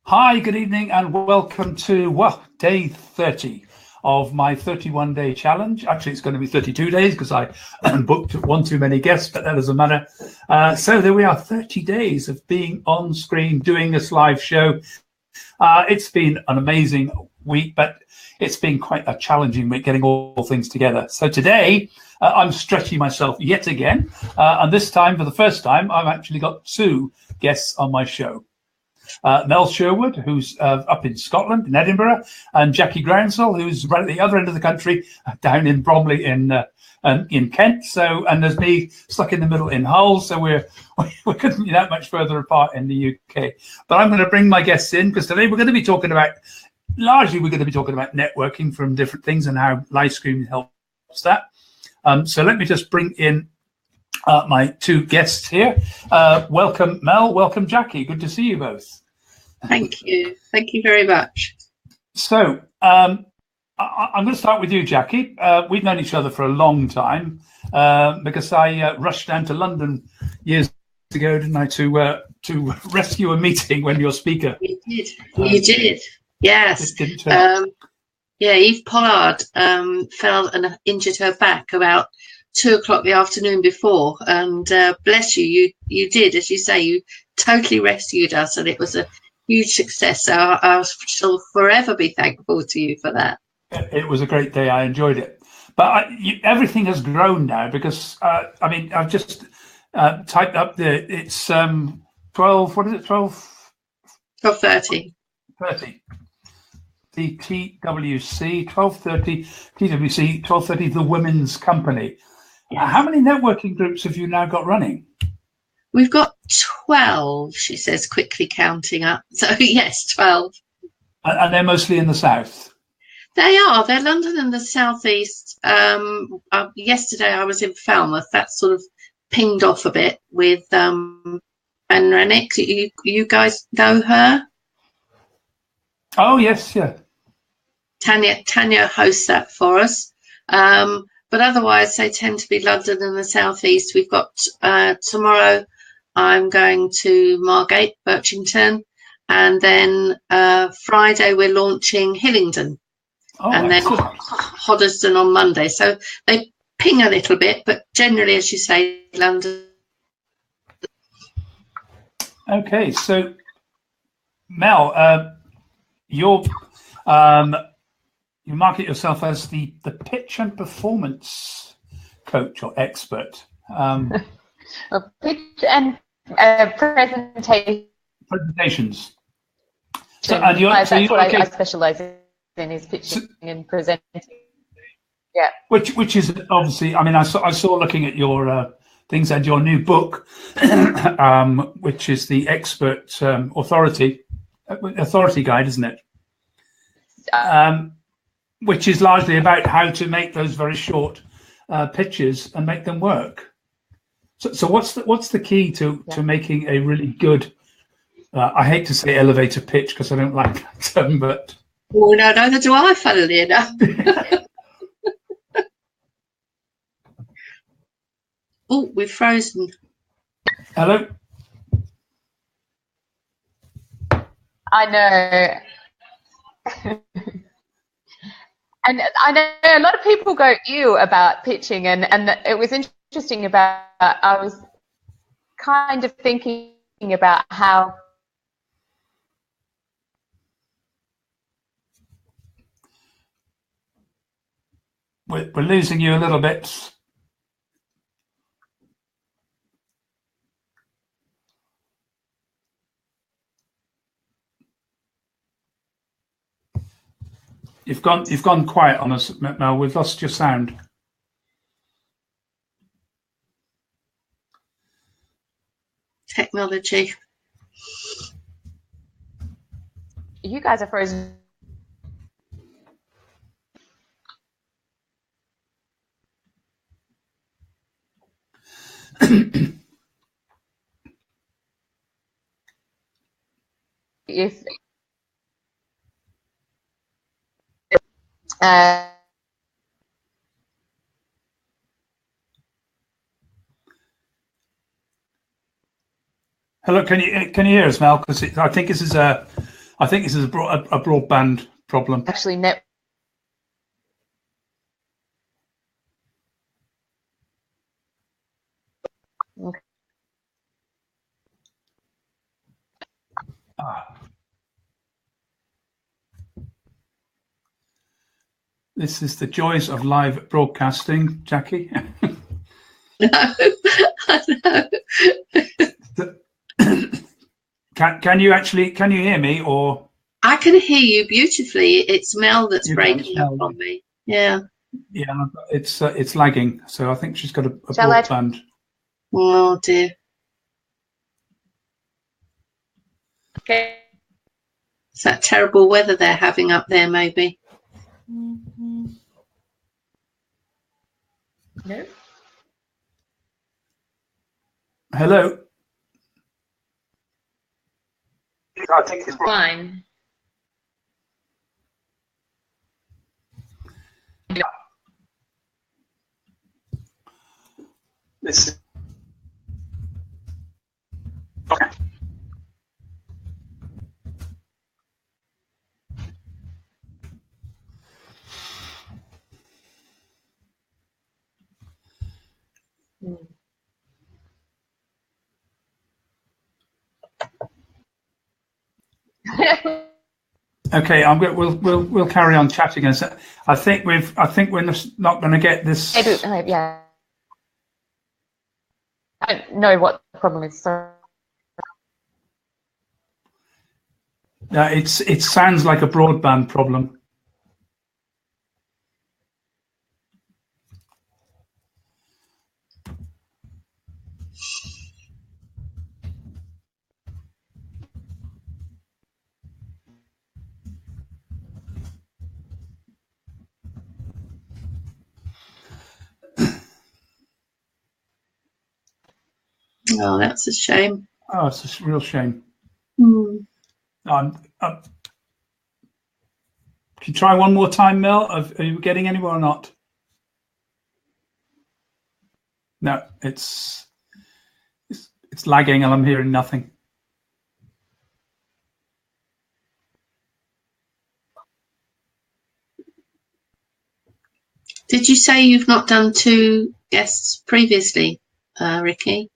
Hi, good evening, and welcome to, day 30 of my 31-day challenge. Actually, it's going to be 32 days because I booked one too many guests, but that doesn't matter. So there we are, 30 days of being on screen, doing this live show. It's been an amazing week, but it's been quite a challenging week getting all things together. So today, I'm stretching myself yet again, and this time, for the first time, I've actually got two guests on my show. Mel Sherwood, who's up in Scotland, in Edinburgh, and Jackie Groundsell, who's right at the other end of the country, down in Bromley in Kent. So, and there's me stuck in the middle in Hull. So we couldn't be that much further apart in the UK. But I'm going to bring my guests in because today we're going to be talking about, largely we're going to be talking about networking from different things and how live streaming helps that. So let me just bring in my two guests here. Welcome, Mel. Welcome, Jackie. Good to see you both. Thank you. Thank you very much. So I'm going to start with you, Jackie. We've known each other for a long time because I rushed down to London years ago, didn't I, to rescue a meeting when you're speaker. You did. You did. Yes. Eve Pollard fell and injured her back about 2 o'clock the afternoon before, and bless you, you did, as you say, you totally rescued us, and it was a huge success. So I shall forever be thankful to you for that. It was a great day. I enjoyed it, but everything has grown now because I've just typed up it's 12. What is it? 12:30. 30. The TWC 12:30. TWC 12:30. The Women's Company. Yes. How many networking groups have you now got running? We've got 12, she says, quickly counting up. So, yes, 12. And they're mostly in the south? They are. They're London and the southeast. Yesterday I was in Falmouth. That sort of pinged off a bit with Anne Rennick. You guys know her? Oh, yes, yeah. Tanya hosts that for us. But otherwise, they tend to be London and the southeast. We've got tomorrow, I'm going to Margate, Birchington, and then Friday we're launching Hillingdon, and then Hoddesdon on Monday. So they ping a little bit, but generally, as you say, London. Okay, so Mel, you market yourself as the pitch and performance coach or expert. Well, pitch and presentations. So, that's what I specialize in, is pitching and presenting. Yeah. Which is obviously, I saw looking at your things and your new book, which is the expert authority guide, isn't it? Which is largely about how to make those very short pitches and make them work. So what's the key to making a really good? I hate to say elevator pitch because I don't like that term, but no, neither do I. Funnily enough. Oh, we've frozen. Hello. I know. And I know a lot of people go ew about pitching, and it was interesting about, I was kind of thinking about how we're losing you a little bit. You've gone quiet on us, Mel. We've lost your sound. Technology. You guys are frozen. If Hello, can you hear us, Mel? Because I think this is a I think this is a broadband problem. Actually, net. Okay. This is the joys of live broadcasting, Jackie. No, I know. Can you hear me, or? I can hear you beautifully. It's Mel that's breaking up on me. Yeah. Yeah, it's lagging. So I think she's got a Shall broadband. Oh dear. Okay. It's that terrible weather they're having up there, maybe. No. Hello. I think it's Fine. This. Okay. Okay, we'll carry on chatting. I think we're not going to get this. Yeah. I don't know what the problem is. So. It sounds like a broadband problem. Oh, that's a shame. Oh, it's a real shame. Can you try one more time, Mel? Are you getting anywhere or not? No, it's lagging and I'm hearing nothing. Did you say you've not done 2 guests previously, Ricky?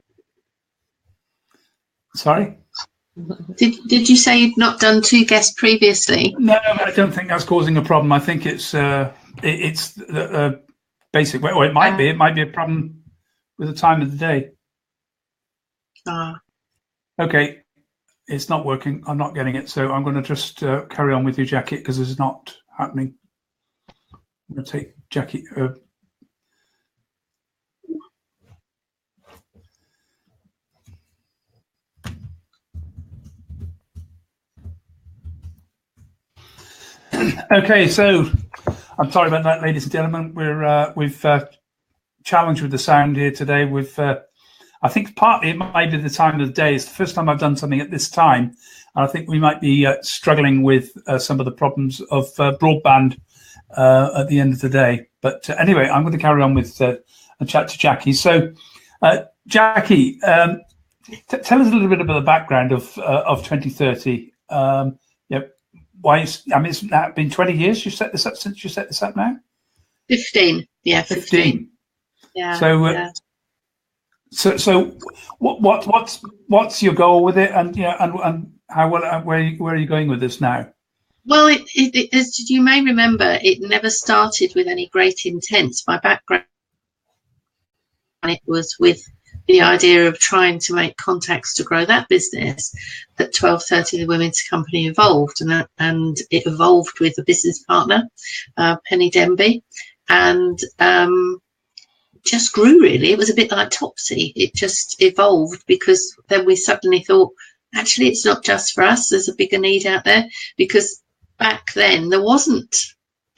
Sorry? Did you say you'd not done 2 guests previously? No, I don't think that's causing a problem. I think it's the basic. Well, it might be. It might be a problem with the time of the day. Okay, it's not working. I'm not getting it, so I'm going to just carry on with you, Jackie, because this is not happening. I'm going to take Jackie. Okay, so I'm sorry about that, ladies and gentlemen. We've challenged with the sound here today. I think partly it might be the time of the day. It's the first time I've done something at this time, and I think we might be struggling with some of the problems of broadband at the end of the day. But anyway, I'm going to carry on with a chat to Jackie. So, Jackie, tell us a little bit about the background of 2030. Why? It's now been 20 years. You set this up since you set this up now. 15. Yeah, 15. Yeah. So, so what's your goal with it, and and how where are you going with this now? Well, as you may remember, it never started with any great intent. My background, it was with the idea of trying to make contacts to grow that business. That 1230 the Women's Company evolved, and it evolved with a business partner, Penny Denby, and just grew really. It was a bit like Topsy. It just evolved because then we suddenly thought, actually, it's not just for us. There's a bigger need out there, because back then there wasn't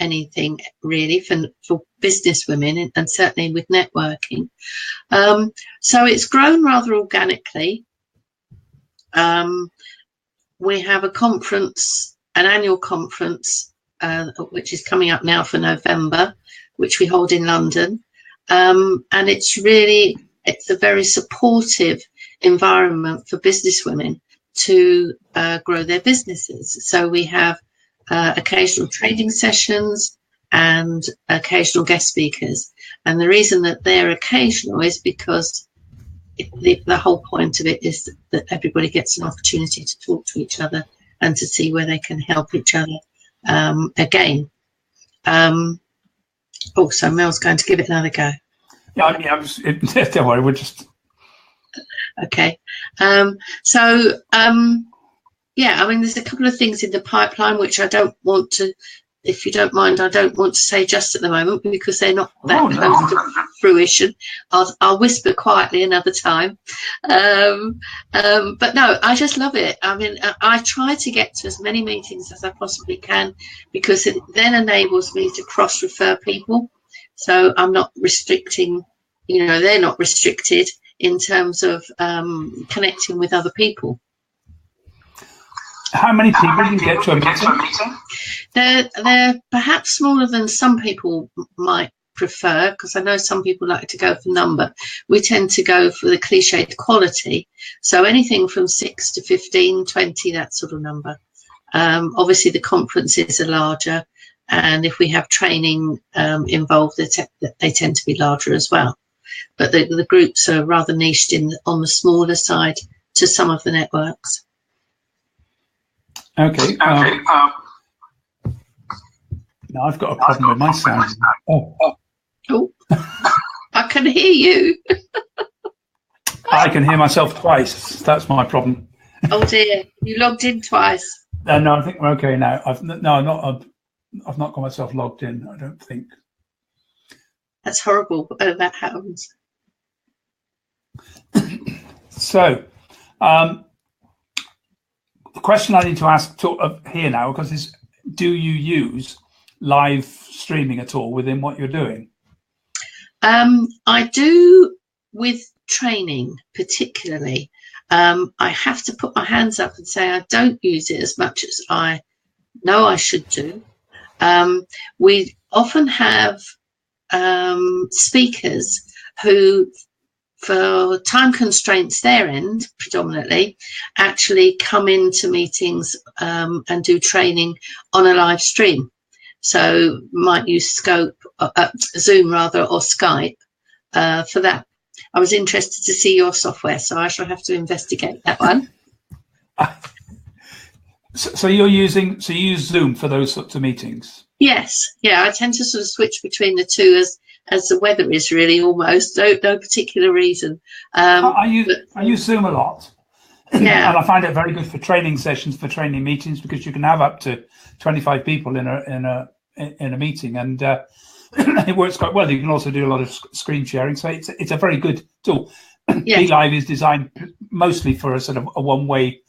anything really for business women, and certainly with networking. So it's grown rather organically. We have a conference, an annual conference, which is coming up now for November, which we hold in London. And it's a very supportive environment for business women, to grow their businesses. So we have occasional training sessions and occasional guest speakers. And the reason that they're occasional is because the whole point of it is that everybody gets an opportunity to talk to each other and to see where they can help each other again. So Mel's going to give it another go. Yeah, don't worry, we're just... Okay. Yeah, I mean, there's a couple of things in the pipeline which I don't want to, if you don't mind, I don't want to say just at the moment because they're not that close to fruition. I'll whisper quietly another time. But no, I just love it. I mean, I try to get to as many meetings as I possibly can because it then enables me to cross-refer people. So I'm not restricting, they're not restricted in terms of connecting with other people. How many people do you get to a meeting? They're perhaps smaller than some people might prefer, because I know some people like to go for number. We tend to go for the cliched quality. So anything from 6 to 15, 20, that sort of number. Obviously, the conferences are larger. And if we have training involved, they tend to be larger as well. But the groups are rather niched on the smaller side to some of the networks. Okay. Now I've got a problem with my sound. Oh. I can hear you. I can hear myself twice. That's my problem. Oh dear, you logged in twice. No, I think we're okay now. I've not got myself logged in. I don't think. That's horrible. Oh, that happens. So, the question I need to ask here now, because is, do you use live streaming at all within what you're doing? I do with training, particularly. I have to put my hands up and say I don't use it as much as I know I should do. We often have speakers who, for time constraints their end, predominantly, actually come into meetings and do training on a live stream. So might use Zoom rather, or Skype for that. I was interested to see your software, so I shall have to investigate that one. So you use Zoom for those sorts of meetings? Yes, yeah, I tend to sort of switch between the two as the weather is, really, almost. No particular reason. I use Zoom a lot. Yeah. And I find it very good for training sessions, for training meetings, because you can have up to 25 people in a meeting, and it works quite well. You can also do a lot of screen sharing, so it's a very good tool. Yes. BeLive is designed mostly for a sort of a one-way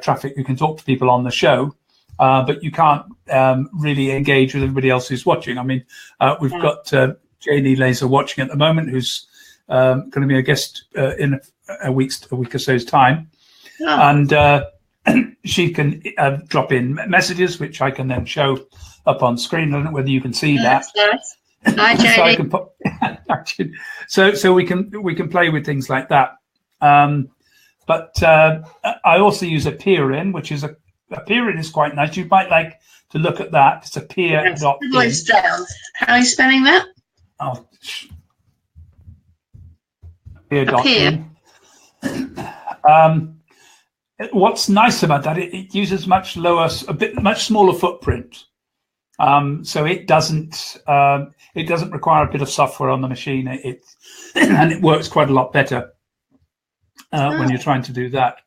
traffic. You can talk to people on the show, but you can't really engage with everybody else who's watching. I mean, we've got Janie Laser watching at the moment, who's going to be a guest in a week or so's time. And she can drop in messages, which I can then show up on screen. I don't know whether you can see that. Nice. Hi, Janie. So we can play with things like that. But I also use a peer-in, which is a peer-in is quite nice. You might like to look at that. It's a peer.in. How are you spelling that? Oh, peer.in. What's nice about that, it uses much smaller footprint. So it doesn't require a bit of software on the machine. And it works quite a lot better when you're trying to do that.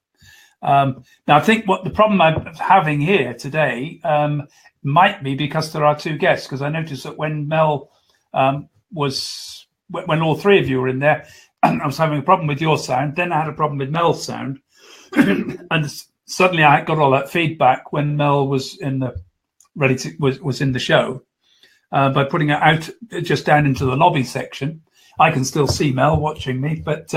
Now, I think what the problem I'm having here today might be because there are two guests, because I noticed that when Mel when all three of you were in there, I was having a problem with your sound. Then I had a problem with Mel's sound. And suddenly I got all that feedback when Mel was in the show. By putting it out just down into the lobby section, I can still see Mel watching me, but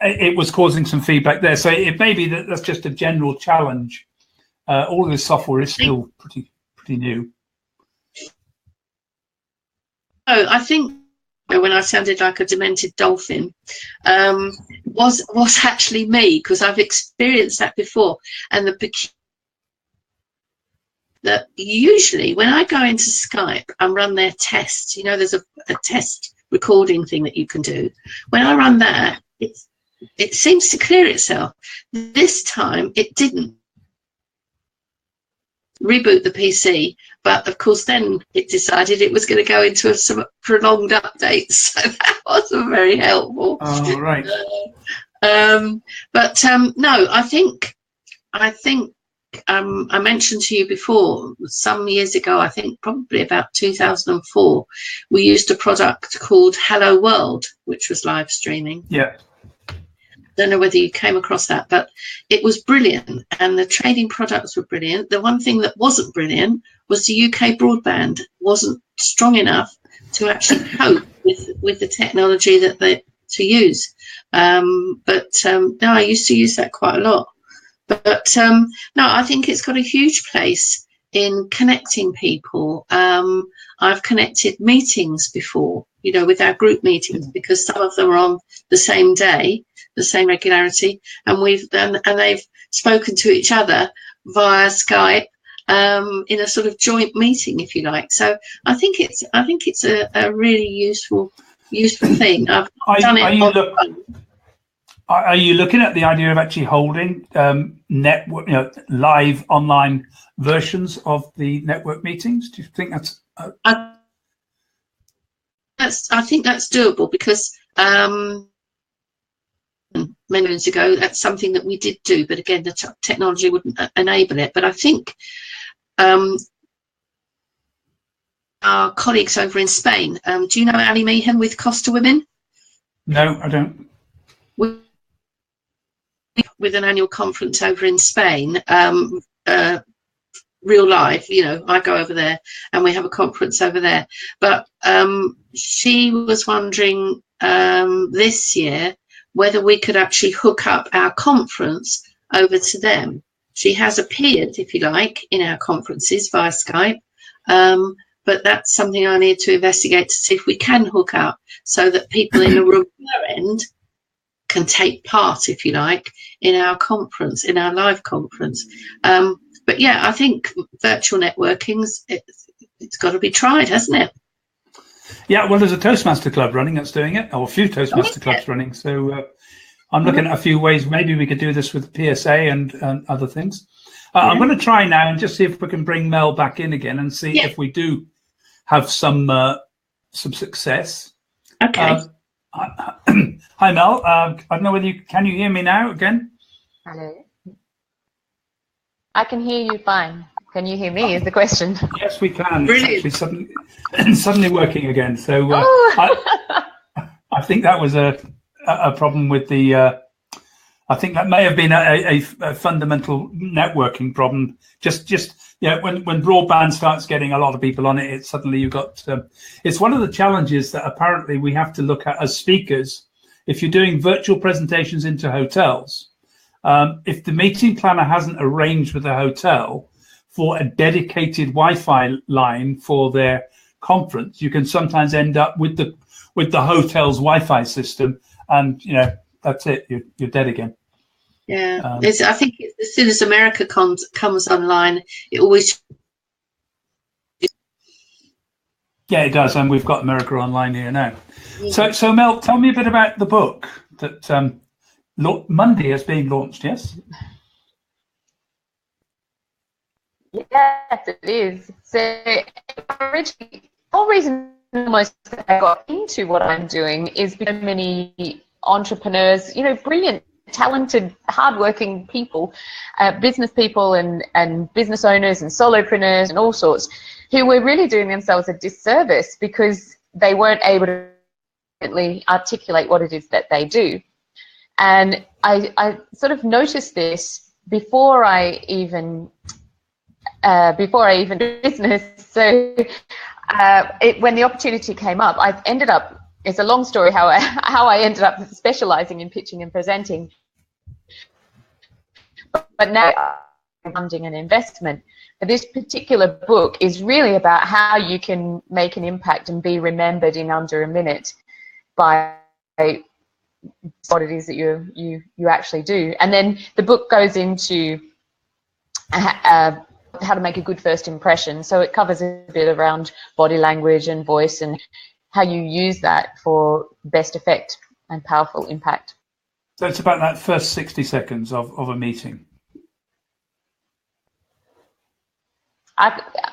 it was causing some feedback there. So it may be that's just a general challenge. All of this software is still pretty new. Oh, I think when I sounded like a demented dolphin, was actually me, because I've experienced that before. And that usually when I go into Skype and run their test, you know, there's a test recording thing that you can do. When I run that, it seems to clear itself. This time it didn't. Reboot the PC, but of course then it decided it was going to go into some prolonged updates, so that wasn't very helpful. Oh, right. No, I think I mentioned to you before, some years ago, I think probably about 2004, we used a product called Hello World, which was live streaming. Yeah. Don't know whether you came across that, but it was brilliant, and the trading products were brilliant. The one thing that wasn't brilliant was the UK broadband wasn't strong enough to actually cope with the technology that to use. No, I used to use that quite a lot. But no, I think it's got a huge place in connecting people. I've connected meetings before, you know, with our group meetings, because some of them are on the same day, the same regularity, and they've spoken to each other via Skype in a sort of joint meeting, if you like. So I think it's a really useful thing. I've done it. Are you looking at the idea of actually holding network, you know, live online versions of the network meetings? Do you think that's? I think that's doable, because many years ago that's something that we did do, but again the technology wouldn't enable it. But I think our colleagues over in Spain, do you know Ali Meehan with Costa Women? No, I don't. With an annual conference over in Spain, real life, you know, I go over there and we have a conference over there. But she was wondering this year whether we could actually hook up our conference over to them. She has appeared, if you like, in our conferences via Skype, but that's something I need to investigate to see if we can hook up, so that people in the room at their end can take part, if you like, in our conference, in our live conference. But yeah, I think virtual networking's it's got to be tried, hasn't it? Yeah, well, there's a Toastmaster club running that's doing it, or a few Toastmaster clubs running. So I'm looking at a few ways. Maybe we could do this with PSA and other things. I'm going to try now and just see if we can bring Mel back in again and see if we do have some success. Okay. Hi, Mel. I don't know whether can you hear me now again? Hello. I can hear you fine. Can you hear me is the question. Yes, we can. Brilliant. It's actually suddenly working again. So I think that was a problem with the, I think that may have been a fundamental networking problem. Just yeah, when broadband starts getting a lot of people on it, suddenly you've got, it's one of the challenges that apparently we have to look at as speakers. If you're doing virtual presentations into hotels, if the meeting planner hasn't arranged with the hotel for a dedicated Wi-Fi line for their conference, you can sometimes end up with the hotel's Wi-Fi system, and you know that's it. You're dead again. Yeah, I think as soon as America comes online, it always. Yeah, it does, and we've got America online here now. So Mel, tell me a bit about the book that Monday is being launched. Yes. Yes, it is. So originally, the whole reason almost I got into what I'm doing is because many entrepreneurs, you know, brilliant, talented, hardworking people, business people and business owners and solopreneurs and all sorts, who were really doing themselves a disservice because they weren't able to articulate what it is that they do. And I sort of noticed this before I even do business. So when the opportunity came up, I've ended up, it's a long story how I ended up specializing in pitching and presenting. But now funding and investment. But this particular book is really about how you can make an impact and be remembered in under a minute by what it is that you actually do. And then the book goes into how to make a good first impression. So it covers a bit around body language and voice and how you use that for best effect and powerful impact. So it's about that first 60 seconds of a meeting.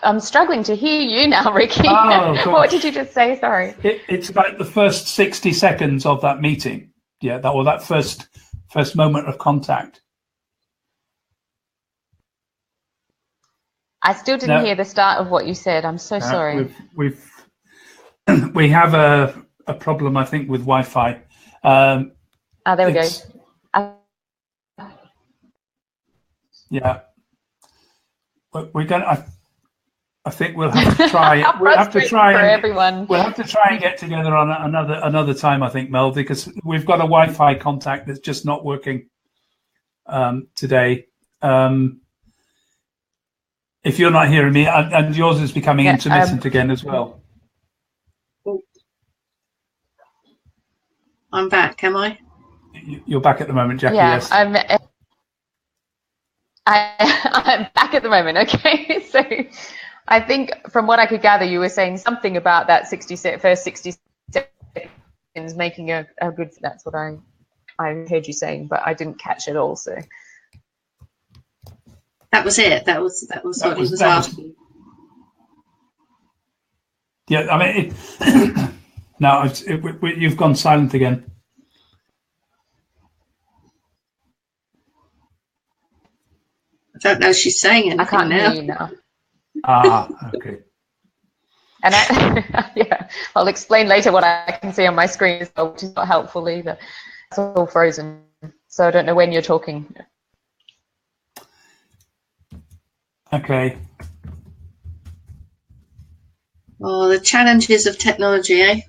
I'm struggling to hear you now, Ricky. Oh, what did you just say? Sorry. It's about the first 60 seconds of that meeting. Yeah, that first moment of contact. I still didn't hear the start of what you said. I'm so sorry. We have a problem, I think, with Wi-Fi. There we go. Yeah, we're going. I think we'll have to try. We'll have to try for everyone. We'll have to try and get together on another time, I think, Mel, because we've got a Wi-Fi contact that's just not working today. If you're not hearing me, and yours is becoming intermittent again as well. I'm back, am I? You're back at the moment, Jackie. Yeah, yes. I'm back at the moment. Okay, so I think from what I could gather, you were saying something about that first 60 seconds making a good. That's what I heard you saying, but I didn't catch it all. So that was it. That was what he was asking. Yeah, I mean, no, you've gone silent again. I don't know if she's saying anything. I can't now. hear you now. Okay. And I'll explain later what I can see on my screen as well, which is not helpful either. It's all frozen, so I don't know when you're talking. Okay. Oh, the challenges of technology, eh?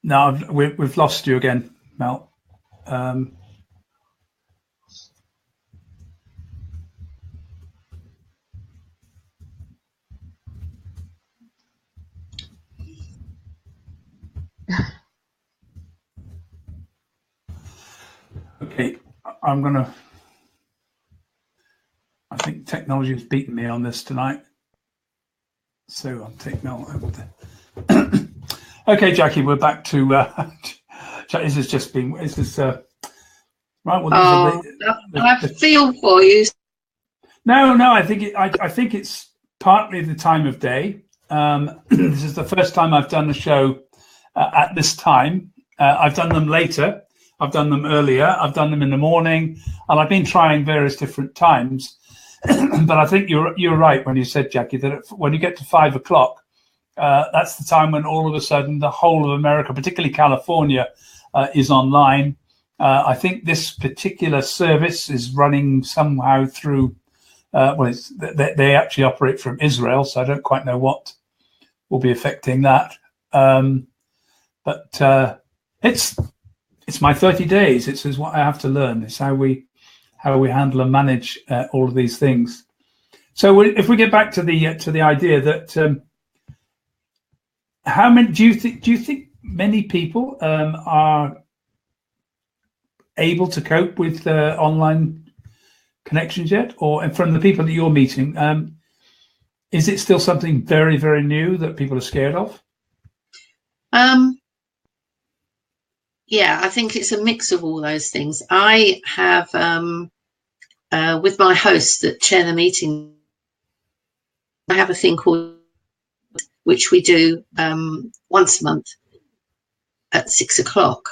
No, we've lost you again, Mel. Okay, I think technology has beaten me on this tonight. So I'll take Mel over there. Okay, Jackie, we're back to. This has just been. This is right. Well, I feel for you. No. I think it's partly the time of day. This is the first time I've done a show at this time. I've done them later. I've done them earlier. I've done them in the morning, and I've been trying various different times. But I think you're right when you said, Jackie, that when you get to 5 o'clock. That's the time when all of a sudden the whole of America, particularly California, is online. I think this particular service is running somehow through, they actually operate from Israel, so I don't quite know what will be affecting that. But it's my 30 days. It's what I have to learn. It's how we handle and manage all of these things. So if we get back to the idea that how many do you think many people are able to cope with online connections yet, or from the people that you're meeting, is it still something very, very new that people are scared of? Yeah, I think it's a mix of all those things. I have with my hosts that chair the meeting, I have a thing called, which we do once a month at 6 o'clock.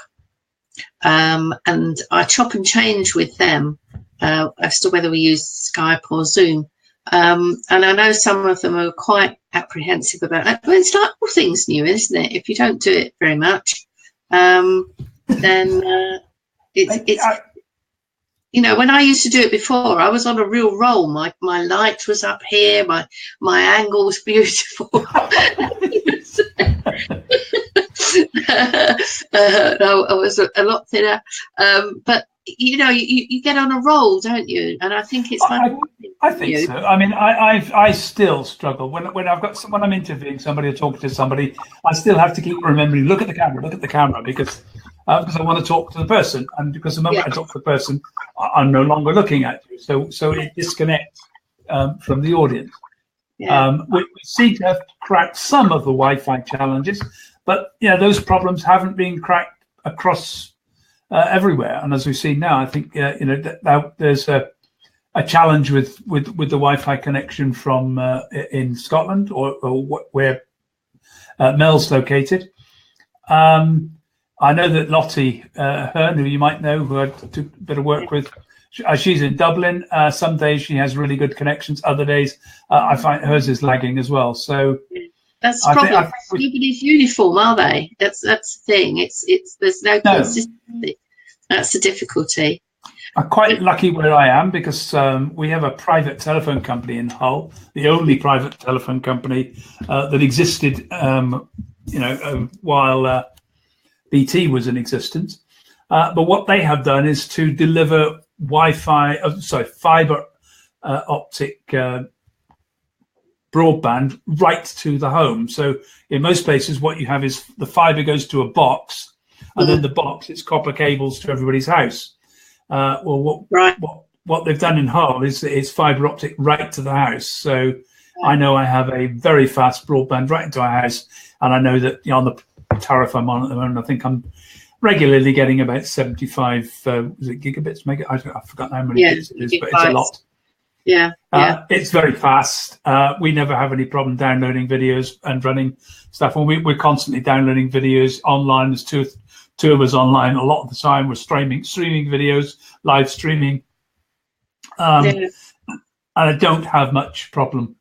And I chop and change with them as to whether we use Skype or Zoom. And I know some of them are quite apprehensive about that, but it's like all things new, isn't it? If you don't do it very much, then it's you know, when I used to do it before, I was on a real roll. My light was up here, my angle was beautiful. No, I was a lot thinner. But you know, you get on a roll, don't you? And I think it's I think so. I mean, I still struggle when I'm interviewing somebody or talking to somebody. I still have to keep remembering, look at the camera, because I want to talk to the person, and because the moment I talk to the person, I'm no longer looking at you. So it disconnects from the audience. Yeah. We seem to have cracked some of the Wi-Fi challenges, but those problems haven't been cracked across everywhere. And as we see now, I think there's a challenge with the Wi-Fi connection from in Scotland or where Mel's located. I know that Lottie Hearn, who you might know, who I did a bit of work with, she's in Dublin. Some days she has really good connections. Other days I find hers is lagging as well. So that's the problem. Nobody's uniform, are they? That's the thing. It's there's no consistency. That's the difficulty. I'm quite lucky where I am because we have a private telephone company in Hull, the only private telephone company that existed, while BT was in existence. But what they have done is to deliver fiber optic broadband right to the home. So in most places, what you have is the fiber goes to a box, and then the box, it's copper cables to everybody's house. What they've done in Hull is fiber optic right to the house. So I know I have a very fast broadband right into our house, and I know that on the tariff I'm on at the moment, I think I'm regularly getting about 75 gigabits. I've forgotten how many bits it is, but it's a lot. It's very fast. We never have any problem downloading videos and running stuff. And we're constantly downloading videos online. There's two of us online a lot of the time. We're streaming videos, live streaming. And I don't have much problem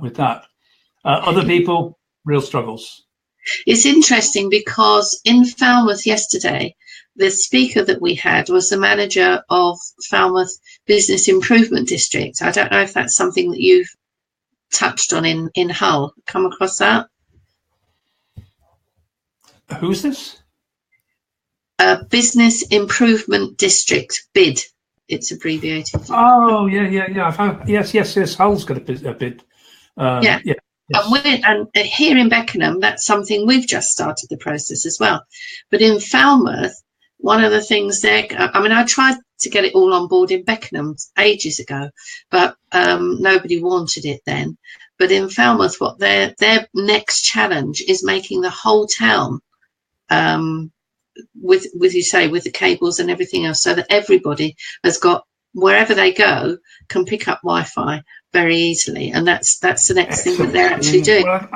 with that. Other people, real struggles. It's interesting because in Falmouth yesterday, the speaker that we had was the manager of Falmouth Business Improvement District. I don't know if that's something that you've touched on in Hull. Come across that? Who's this? Business Improvement District, BID. It's abbreviated. Oh, yeah. I've heard, yes. Hull's got a bid. Yeah. Yes. And here in Beckenham, that's something we've just started the process as well. But in Falmouth, one of the things I tried to get it all on board in Beckenham ages ago, but nobody wanted it then. But in Falmouth, what their next challenge is making the whole town, with the cables and everything else, so that everybody has got, wherever they go, can pick up Wi-Fi very easily, and that's the next thing that they're actually doing. Well,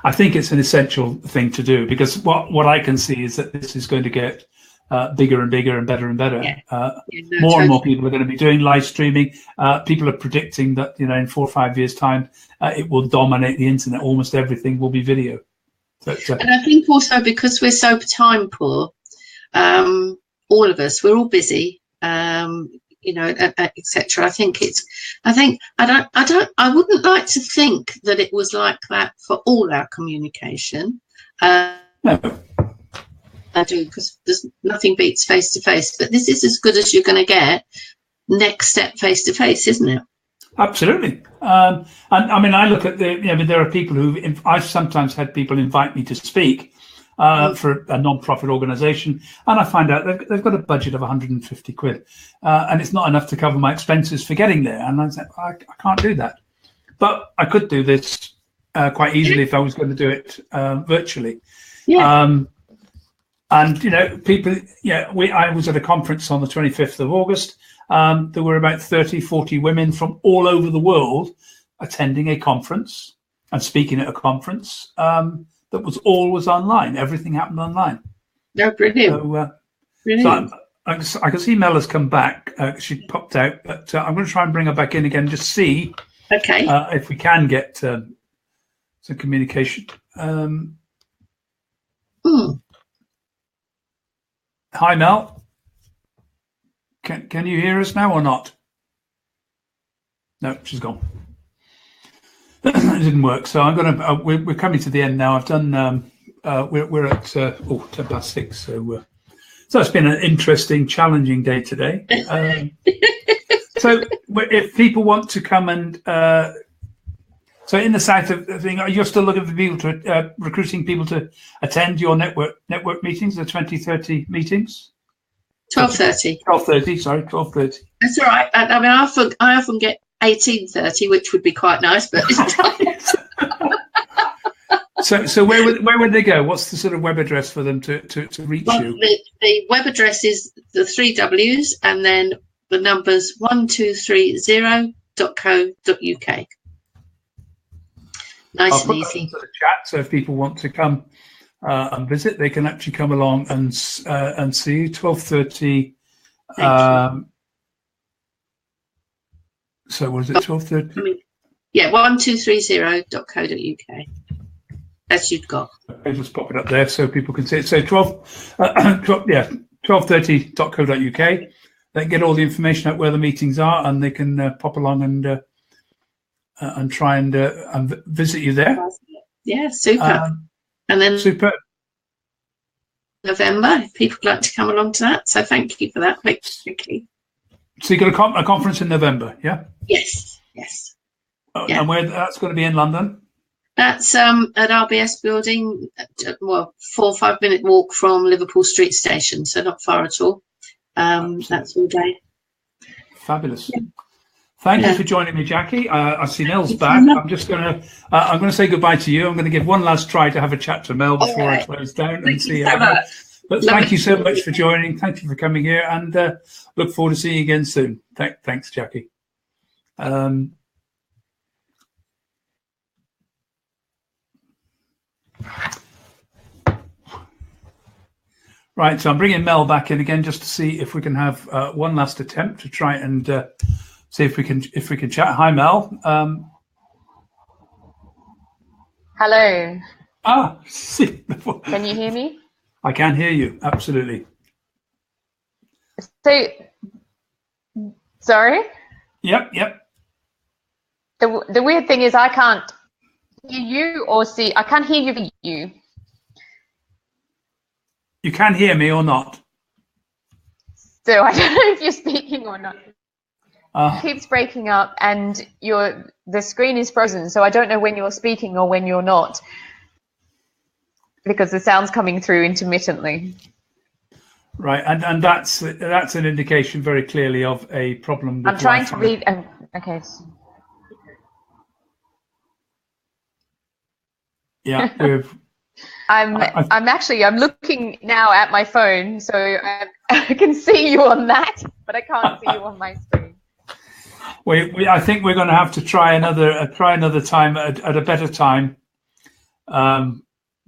I think it's an essential thing to do, because what I can see is that this is going to get bigger and bigger and better and better. More and more people are going to be doing live streaming. People are predicting that in 4 or 5 years' time, it will dominate the internet. Almost everything will be video. And I think also because we're so time poor, all of us, we're all busy. Etc. I wouldn't like to think that it was like that for all our communication. No. I do, because there's nothing beats face to face, but this is as good as you're going to get. Next step, face to face, isn't it? Absolutely. And I mean, I look at there are people I've sometimes had people invite me to speak for a non-profit organisation, and I find out they've got a budget of 150 quid, and it's not enough to cover my expenses for getting there. And I said, I can't do that, but I could do this quite easily if I was going to do it virtually. And people, I was at a conference on the 25th of August. There were about 30-40 women from all over the world attending a conference and speaking at a conference. That was always online. Everything happened online. No, brilliant. So I can see Mel has come back. She popped out, but I'm going to try and bring her back in again, just see if we can get some communication. Hi, Mel. Can you hear us now or not? No, she's gone. It didn't work. So I'm going to. We're coming to the end now. I've done we're at 6:10. So it's been an interesting, challenging day today. So if people want to come and so in the south of the thing, you're still looking for people to recruiting people to attend your network meetings, the 2030 meetings. 12:30. 12:30. Sorry, 12:30. That's all right. I mean, I often get 18:30, which would be quite nice, but. So where would they go? What's the sort of web address for them to reach you? The web address is the 3 W's and then the numbers 1230.co.uk. Nice and easy. Into the chat, so if people want to come and visit, they can actually come along and see 12:30. So was it 12:30? Yeah, 1230.co.uk. As you've got. I'll just pop it up there so people can see it. So 1230.co.uk. They get all the information out where the meetings are, and they can pop along and try and visit you there. Yeah, super. And then super. November, if people would like to come along to that. So thank you for that. Thank you. So you got a conference in November, yeah? Yes. And where that's going to be in London? That's at RBS building, 4 or 5 minute walk from Liverpool Street Station, so not far at all. That's all day. Fabulous. Yeah. Thank you for joining me, Jackie. I see Mel's back. I'm just going to say goodbye to you. I'm going to give one last try to have a chat to Mel before I close down and see how. But thank you so much for joining. Thank you for coming here, and look forward to seeing you again soon. Thanks, Jackie. Right, so I'm bringing Mel back in again just to see if we can have one last attempt to try and see if we can chat. Hi, Mel. Hello. See. Can you hear me? I can hear you, absolutely. So, sorry? Yep. The weird thing is I can't hear you or see. I can't hear you. You can hear me or not? So I don't know if you're speaking or not. It keeps breaking up, and the screen is frozen. So I don't know when you're speaking or when you're not, because the sound's coming through intermittently. Right, and that's an indication very clearly of a problem. I'm trying to read. Okay. Yeah, I'm looking now at my phone, so I can see you on that, but I can't see you on my screen. I think we're going to have to try another time at a better time,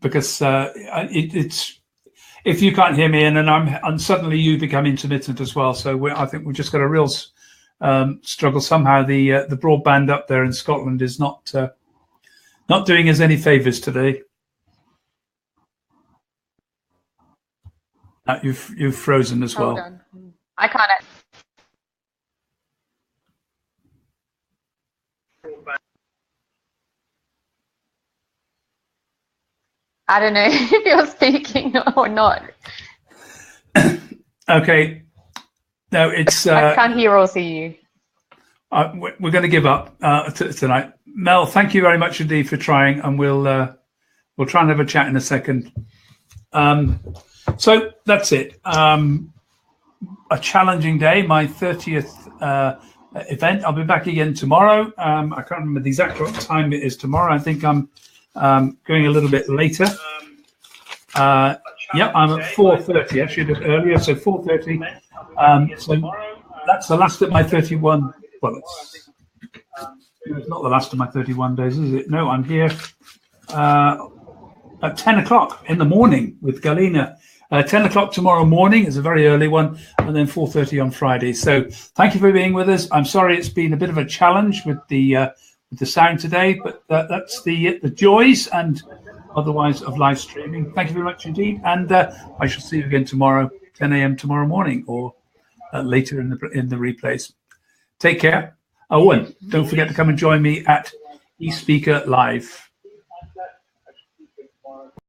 because it's if you can't hear me and suddenly you become intermittent as well. So I think we've just got a real struggle. Somehow the broadband up there in Scotland is not doing us any favors today. You've frozen as well. Hold on. I can't. I don't know if you're speaking or not. Okay. No, it's. I can't hear or see you. We're going to give up tonight. Mel, thank you very much indeed for trying, and we'll try and have a chat in a second. So that's it. A challenging day, my 30th event. I'll be back again tomorrow. I can't remember the exact time it is tomorrow. I think I'm going a little bit later. I'm at 4:30, actually a bit earlier, so 4:30. So that's the last of my 31. Well, it's not the last of my 31 days, is it? No, I'm here at 10 o'clock in the morning with Galina. 10 o'clock tomorrow morning is a very early one, and then 4:30 on Friday. So thank you for being with us. I'm sorry it's been a bit of a challenge with the sound today, but that's the joys and otherwise of live streaming. Thank you very much indeed, and I shall see you again tomorrow, 10 a.m. tomorrow morning, or later in the replays. Take care. Oh, and don't forget to come and join me at eSpeaker Live.